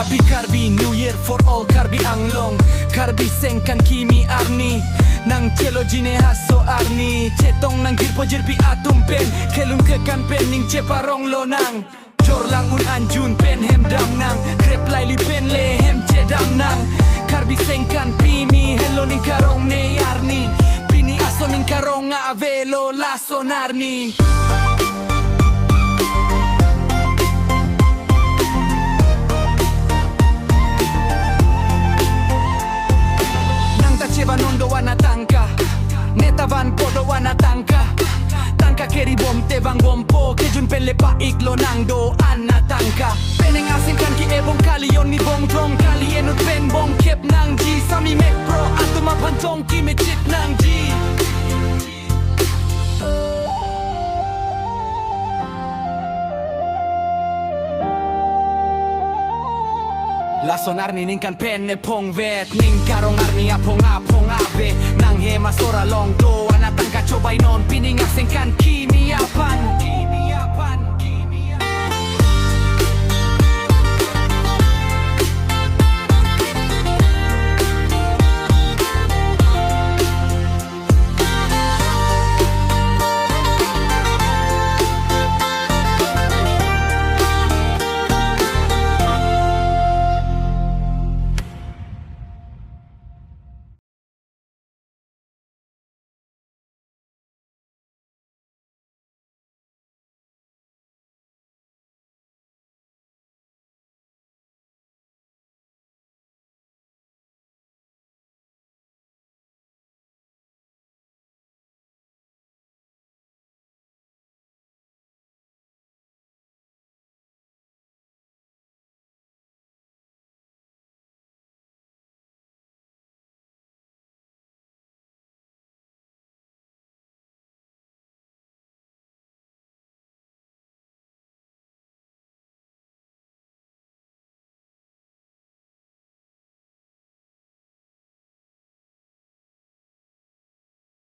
Karbi New Year for all Karbi Anglong Karbi Sengkan Kimi Arni Nang Chelo Jine Haso Arni Chetong nang Girpo Jirpi Atum Pen Kelum Kekan Pen Ning Ceparong Lonang Jor lang un anjun pen hem dam nang Krep laili pen le hem cedam nang Karbi Sengkan Pimi Hello ning karong ne Arni Pini aso ning karong nga avelo laso narni Cheva nondo wana tangka Neta van podo wana tangka Tangka keri bom te bang bompo Kejun pele pa iklo nang do ana tangka Peneng asin kan ki ebong kali yon ni bong trong Kali enut pen bong kep nang ji Sami mek pro atu mapantong ki me chip nang ji Lason arni ning kan penne pong vet Ning karong arni apong ave Nang hema sora long do Anatang ka chobay non Piningasin kan